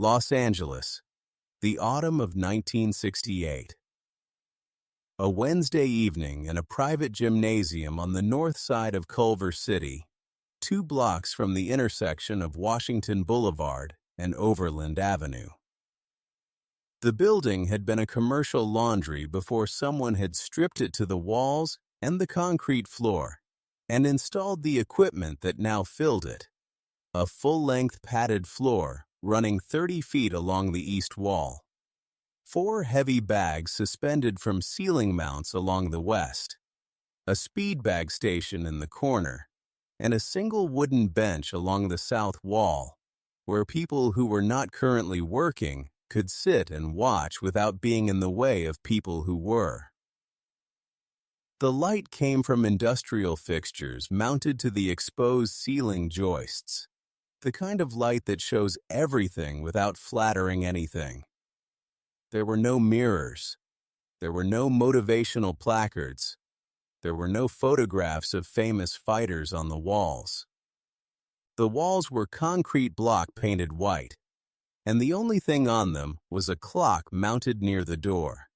Los Angeles, the autumn of 1968. A Wednesday evening in a private gymnasium on the north side of Culver City, 2 blocks from the intersection of Washington Boulevard and Overland Avenue. The building had been a commercial laundry before someone had stripped it to the walls and the concrete floor and installed the equipment that now filled it, a full-length padded floor running 30 feet along the east wall, 4 heavy bags suspended from ceiling mounts along the west, a speed bag station in the corner, and a single wooden bench along the south wall, where people who were not currently working could sit and watch without being in the way of people who were. The light came from industrial fixtures mounted to the exposed ceiling joists, the kind of light that shows everything without flattering anything. There were no mirrors. There were no motivational placards. There were no photographs of famous fighters on the walls. The walls were concrete block painted white, and the only thing on them was a clock mounted near the door.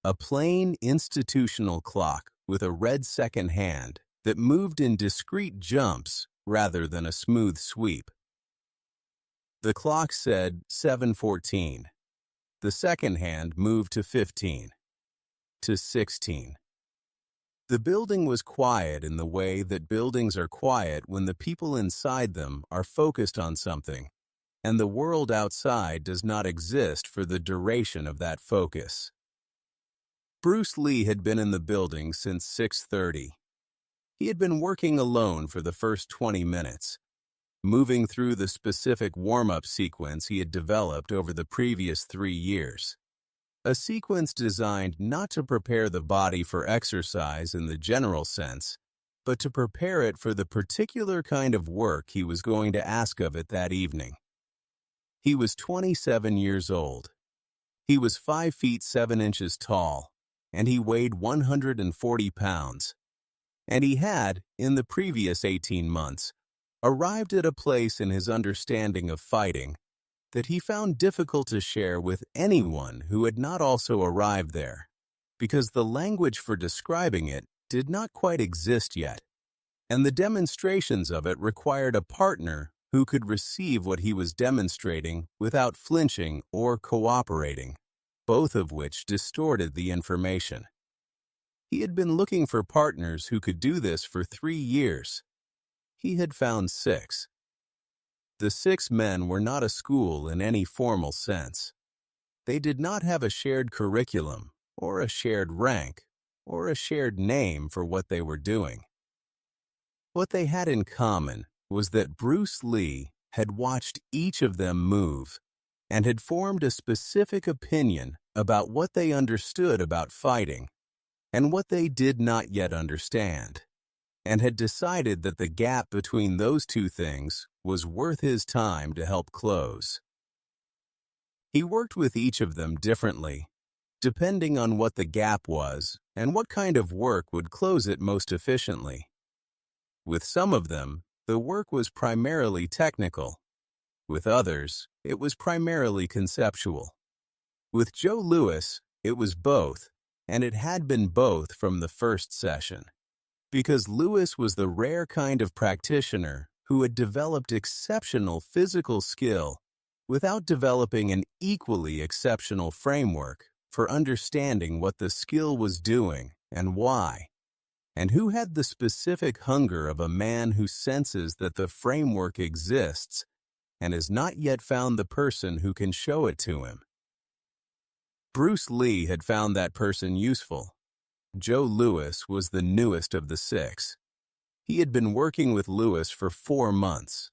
A plain institutional clock with a red second hand that moved in discrete jumps rather than a smooth sweep. The clock said 7:14. The second hand moved to 15, to 16. The building was quiet in the way that buildings are quiet when the people inside them are focused on something, and the world outside does not exist for the duration of that focus. Bruce Lee had been in the building since 6:30. He had been working alone for the first 20 minutes, moving through the specific warm-up sequence he had developed over the previous 3 years. A sequence designed not to prepare the body for exercise in the general sense, but to prepare it for the particular kind of work he was going to ask of it that evening. He was 27 years old. He was 5 feet 7 inches tall, and he weighed 140 pounds. And he had, in the previous 18 months, arrived at a place in his understanding of fighting that he found difficult to share with anyone who had not also arrived there, because the language for describing it did not quite exist yet, and the demonstrations of it required a partner who could receive what he was demonstrating without flinching or cooperating, both of which distorted the information. He had been looking for partners who could do this for 3 years. He had found 6. The 6 men were not a school in any formal sense. They did not have a shared curriculum, or a shared rank, or a shared name for what they were doing. What they had in common was that Bruce Lee had watched each of them move and had formed a specific opinion about what they understood about fighting and what they did not yet understand, and had decided that the gap between those 2 things was worth his time to help close. He worked with each of them differently, depending on what the gap was and what kind of work would close it most efficiently. With some of them, the work was primarily technical. With others, it was primarily conceptual. With Joe Louis, it was both, and it had been both from the first session, because Louis was the rare kind of practitioner who had developed exceptional physical skill without developing an equally exceptional framework for understanding what the skill was doing and why, and who had the specific hunger of a man who senses that the framework exists and has not yet found the person who can show it to him. Bruce Lee had found that person useful. Joe Louis was the newest of the 6. He had been working with Louis for 4 months.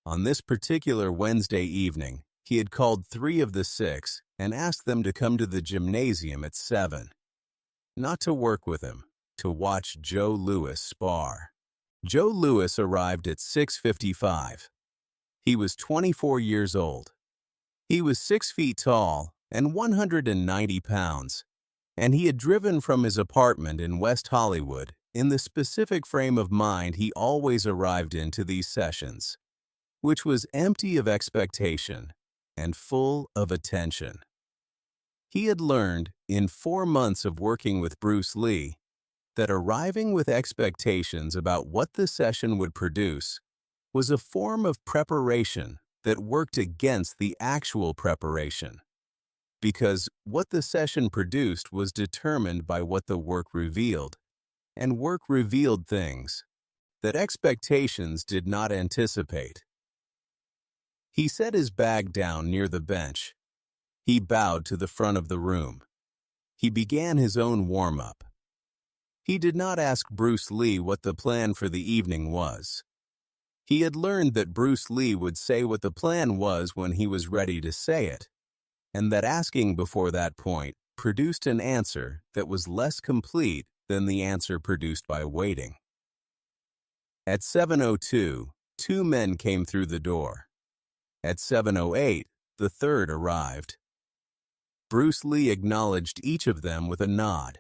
On this particular Wednesday evening, he had called 3 of the 6 and asked them to come to the gymnasium at 7. Not to work with him, to watch Joe Louis spar. Joe Louis arrived at 6:55. He was 24 years old. He was 6 feet tall and 190 pounds, and he had driven from his apartment in West Hollywood in the specific frame of mind he always arrived in to these sessions, which was empty of expectation and full of attention. He had learned, in 4 months of working with Bruce Lee, that arriving with expectations about what the session would produce was a form of preparation that worked against the actual preparation, because what the session produced was determined by what the work revealed, and work revealed things that expectations did not anticipate. He set his bag down near the bench. He bowed to the front of the room. He began his own warm-up. He did not ask Bruce Lee what the plan for the evening was. He had learned that Bruce Lee would say what the plan was when he was ready to say it, and that asking before that point produced an answer that was less complete than the answer produced by waiting. At 7:02, 2 men came through the door. At 7:08, the third arrived. Bruce Lee acknowledged each of them with a nod.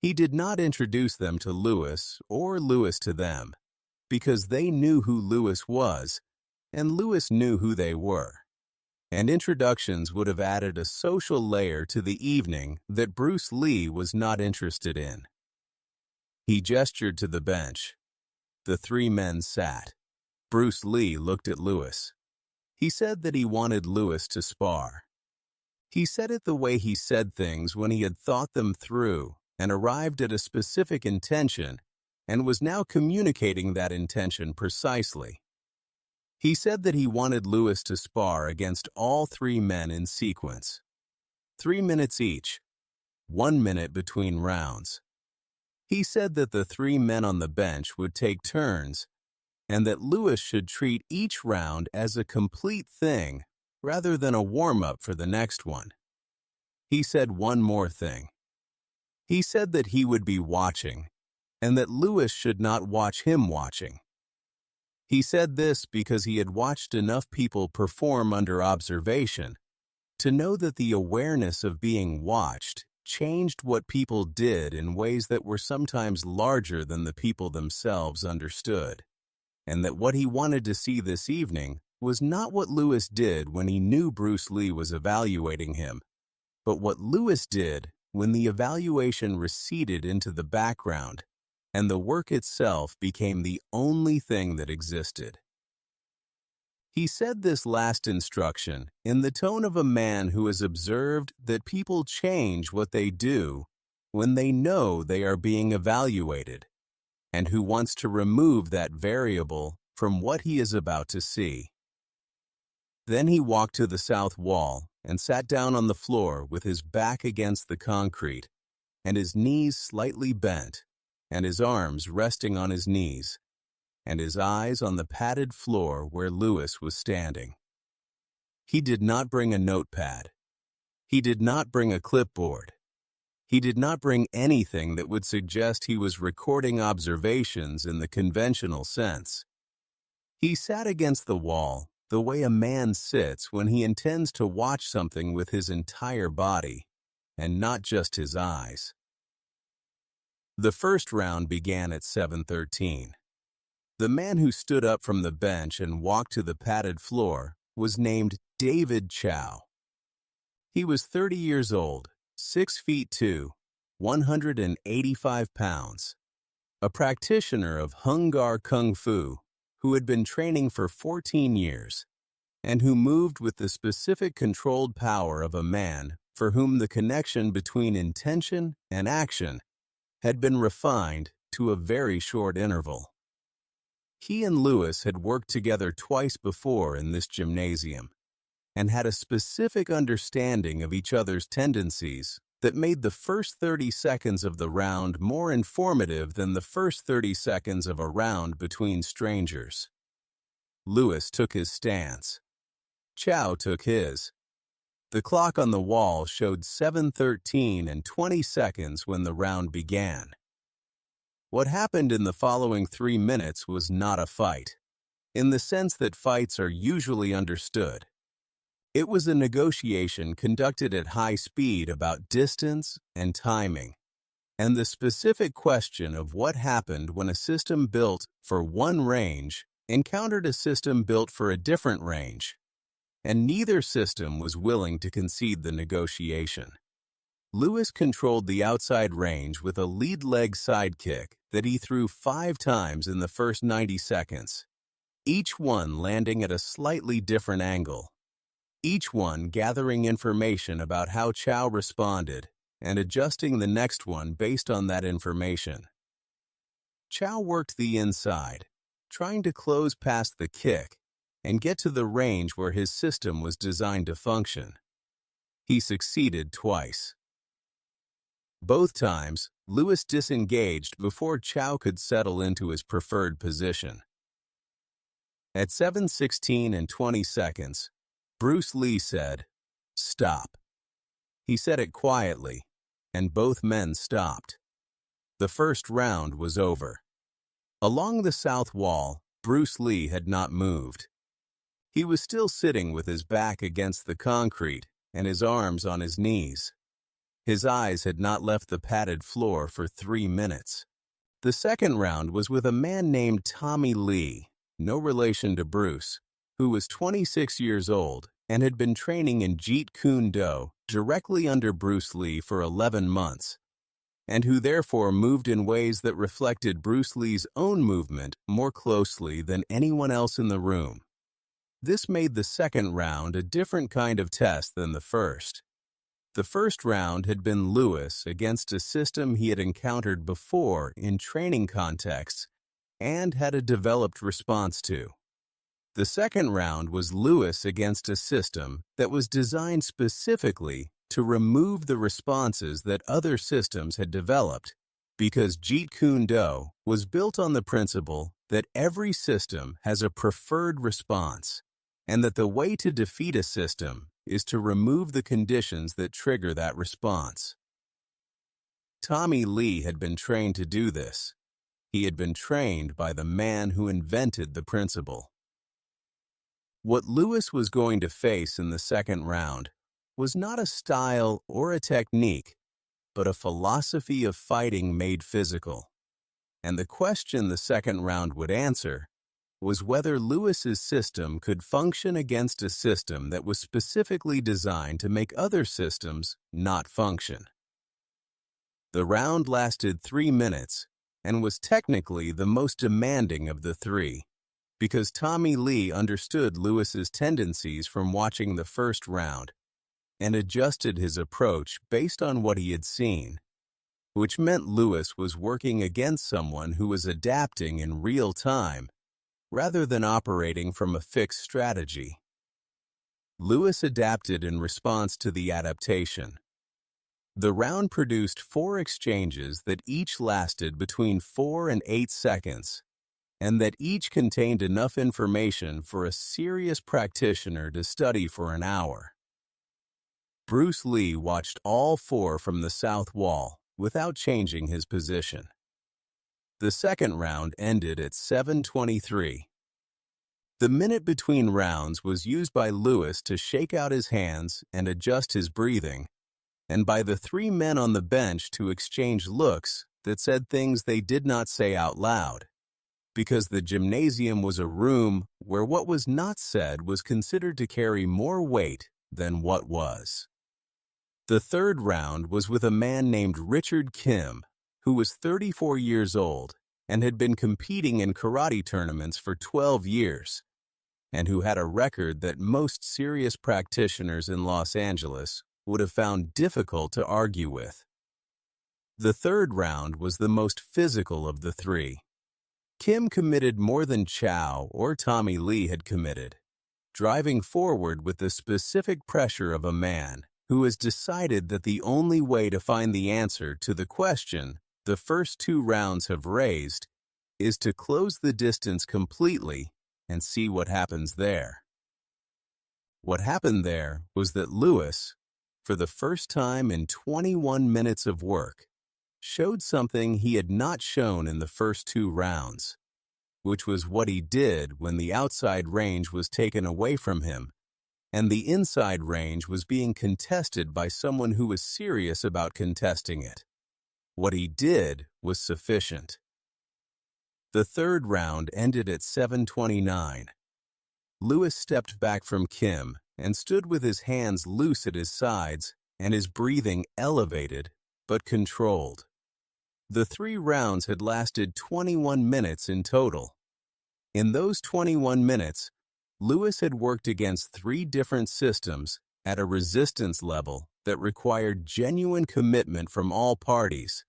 He did not introduce them to Lewis or Lewis to them, because they knew who Lewis was, and Lewis knew who they were. And introductions would have added a social layer to the evening that Bruce Lee was not interested in. He gestured to the bench. The 3 men sat. Bruce Lee looked at Lewis. He said that he wanted Lewis to spar. He said it the way he said things when he had thought them through and arrived at a specific intention and was now communicating that intention precisely. He said that he wanted Lewis to spar against all 3 men in sequence. 3 minutes each, 1 minute between rounds. He said that the 3 men on the bench would take turns and that Lewis should treat each round as a complete thing rather than a warm-up for the next one. He said one more thing. He said that he would be watching and that Lewis should not watch him watching. He said this because he had watched enough people perform under observation to know that the awareness of being watched changed what people did in ways that were sometimes larger than the people themselves understood, and that what he wanted to see this evening was not what Lewis did when he knew Bruce Lee was evaluating him, but what Lewis did when the evaluation receded into the background and the work itself became the only thing that existed. He said this last instruction in the tone of a man who has observed that people change what they do when they know they are being evaluated, and who wants to remove that variable from what he is about to see. Then he walked to the south wall and sat down on the floor with his back against the concrete and his knees slightly bent and his arms resting on his knees and his eyes on the padded floor where Lewis was standing. He did not bring a notepad. He did not bring a clipboard. He did not bring anything that would suggest he was recording observations in the conventional sense. He sat against the wall the way a man sits when he intends to watch something with his entire body and not just his eyes. The first round began at 7:13. The man who stood up from the bench and walked to the padded floor was named David Chow. He was 30 years old, 6'2", 185 pounds, a practitioner of Hung Gar Kung Fu who had been training for 14 years and who moved with the specific controlled power of a man for whom the connection between intention and action had been refined to a very short interval. He and Lewis had worked together twice before in this gymnasium and had a specific understanding of each other's tendencies that made the first 30 seconds of the round more informative than the first 30 seconds of a round between strangers. Lewis took his stance. Chow took his. The clock on the wall showed 7:13 and 20 seconds when the round began. What happened in the following 3 minutes was not a fight, in the sense that fights are usually understood. It was a negotiation conducted at high speed about distance and timing, and the specific question of what happened when a system built for one range encountered a system built for a different range. and neither system was willing to concede the negotiation. Lewis controlled the outside range with a lead leg side kick that he threw 5 times in the first 90 seconds, each one landing at a slightly different angle, each one gathering information about how Chow responded and adjusting the next one based on that information. Chow worked the inside, trying to close past the kick and get to the range where his system was designed to function. He succeeded twice. Both times, Lewis disengaged before Chow could settle into his preferred position. At 7:16 and 20 seconds, Bruce Lee said, "Stop." He said it quietly, and both men stopped. The first round was over. Along the south wall, Bruce Lee had not moved. He was still sitting with his back against the concrete and his arms on his knees. His eyes had not left the padded floor for 3 minutes. The second round was with a man named Tommy Lee, no relation to Bruce, who was 26 years old and had been training in Jeet Kune Do directly under Bruce Lee for 11 months, and who therefore moved in ways that reflected Bruce Lee's own movement more closely than anyone else in the room. This made the second round a different kind of test than the first. The first round had been Lewis against a system he had encountered before in training contexts and had a developed response to. The second round was Lewis against a system that was designed specifically to remove the responses that other systems had developed, because Jeet Kune Do was built on the principle that every system has a preferred response, and that the way to defeat a system is to remove the conditions that trigger that response. Tommy Lee had been trained to do this. He had been trained by the man who invented the principle. What Lewis was going to face in the second round was not a style or a technique, but a philosophy of fighting made physical. And the question the second round would answer was whether Lewis's system could function against a system that was specifically designed to make other systems not function. The round lasted 3 minutes and was technically the most demanding of the 3, because Tommy Lee understood Lewis's tendencies from watching the first round and adjusted his approach based on what he had seen, which meant Lewis was working against someone who was adapting in real time rather than operating from a fixed strategy. Lewis adapted in response to the adaptation. The round produced 4 exchanges that each lasted between 4 and 8 seconds, and that each contained enough information for a serious practitioner to study for an hour. Bruce Lee watched all 4 from the south wall without changing his position. The second round ended at 7:23. The minute between rounds was used by Lewis to shake out his hands and adjust his breathing, and by the 3 men on the bench to exchange looks that said things they did not say out loud, because the gymnasium was a room where what was not said was considered to carry more weight than what was. The third round was with a man named Richard Kim, who was 34 years old and had been competing in karate tournaments for 12 years, and who had a record that most serious practitioners in Los Angeles would have found difficult to argue with. The third round was the most physical of the 3. Kim committed more than Chow or Tommy Lee had committed, driving forward with the specific pressure of a man who has decided that the only way to find the answer to the question the first 2 rounds have raised is to close the distance completely and see what happens there. What happened there was that Lewis, for the first time in 21 minutes of work, showed something he had not shown in the first 2 rounds, which was what he did when the outside range was taken away from him and the inside range was being contested by someone who was serious about contesting it. What he did was sufficient. The third round ended at 7:29. Lewis stepped back from Kim and stood with his hands loose at his sides and his breathing elevated but controlled. The 3 rounds had lasted 21 minutes in total. In those 21 minutes, Lewis had worked against 3 different systems at a resistance level that required genuine commitment from all parties,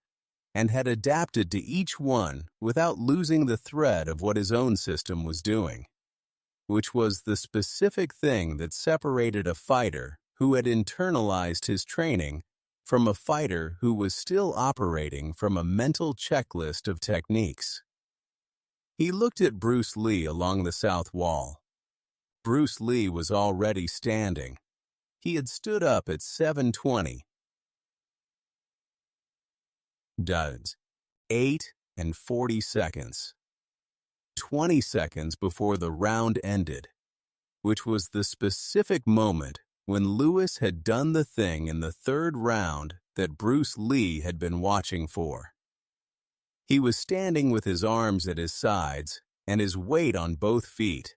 and had adapted to each one without losing the thread of what his own system was doing, which was the specific thing that separated a fighter who had internalized his training from a fighter who was still operating from a mental checklist of techniques. He looked at Bruce Lee along the south wall. Bruce Lee was already standing. He had stood up at 7:20. 8 and 40 seconds. 20 seconds before the round ended, which was the specific moment when Lewis had done the thing in the 3rd round that Bruce Lee had been watching for. He was standing with his arms at his sides and his weight on both feet,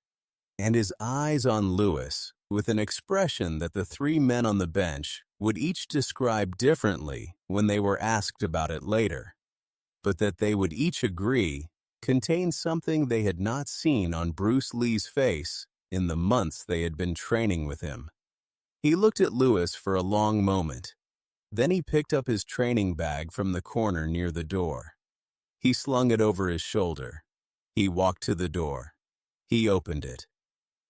and his eyes on Lewis with an expression that the 3 men on the bench would each describe differently when they were asked about it later, but that they would each agree contained something they had not seen on Bruce Lee's face in the months they had been training with him. He looked at Lewis for a long moment. Then he picked up his training bag from the corner near the door. He slung it over his shoulder. He walked to the door. He opened it.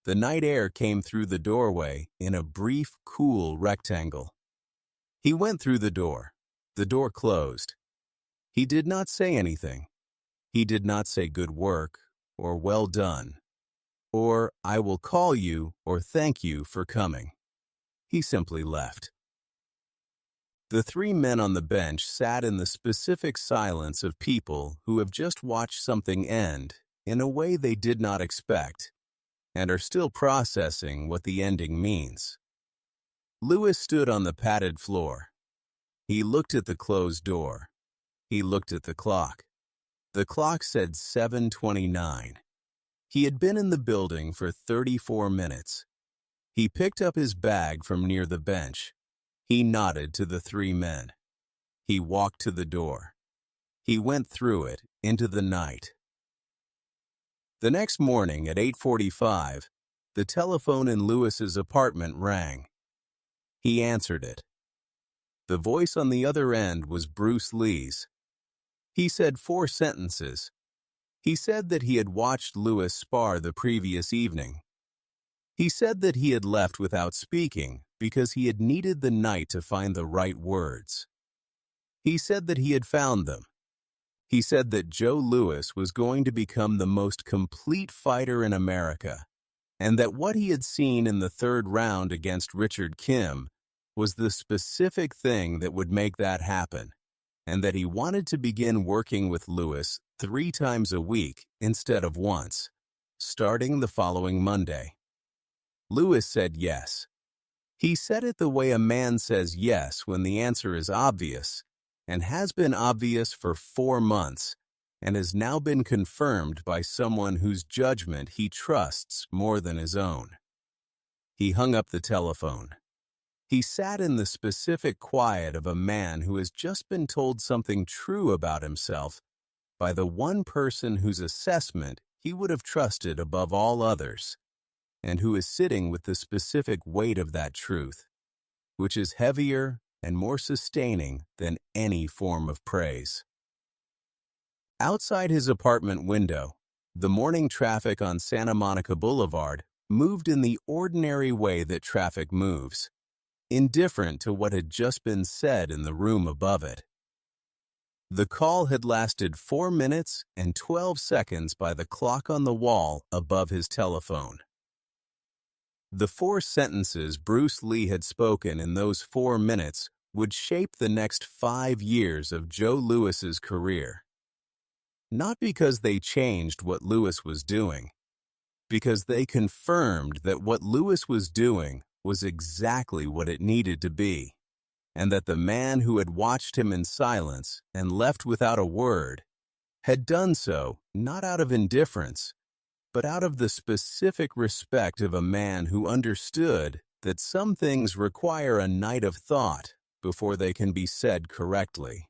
The night air came through the doorway in a brief, cool rectangle. He went through the door. The door closed. He did not say anything. He did not say good work, or well done, or I will call you, or thank you for coming. He simply left. The 3 men on the bench sat in the specific silence of people who have just watched something end in a way they did not expect, and are still processing what the ending means. Lewis stood on the padded floor. He looked at the closed door. He looked at the clock. The clock said 7:29. He had been in the building for 34 minutes. He picked up his bag from near the bench. He nodded to the 3 men. He walked to the door. He went through it into the night. The next morning at 8:45, the telephone in Lewis's apartment rang. He answered it. The voice on the other end was Bruce Lee's. He said 4 sentences. He said that he had watched Lewis spar the previous evening. He said that he had left without speaking because he had needed the night to find the right words. He said that he had found them. He said that Joe Louis was going to become the most complete fighter in America, and that what he had seen in the 3rd round against Richard Kim was the specific thing that would make that happen, and that he wanted to begin working with Lewis 3 times a week instead of once, starting the following Monday. Lewis said yes. He said it the way a man says yes when the answer is obvious, and has been obvious for 4 months, and has now been confirmed by someone whose judgment he trusts more than his own. He hung up the telephone. He sat in the specific quiet of a man who has just been told something true about himself by the one person whose assessment he would have trusted above all others, and who is sitting with the specific weight of that truth, which is heavier and more sustaining than any form of praise. Outside his apartment window, the morning traffic on Santa Monica Boulevard moved in the ordinary way that traffic moves, indifferent to what had just been said in the room above it. The call had lasted 4 minutes and 12 seconds by the clock on the wall above his telephone. The 4 sentences Bruce Lee had spoken in those 4 minutes would shape the next 5 years of Joe Louis's career. Not because they changed what Lewis was doing, because they confirmed that what Lewis was doing was exactly what it needed to be, and that the man who had watched him in silence and left without a word had done so not out of indifference, but out of the specific respect of a man who understood that some things require a night of thought before they can be said correctly.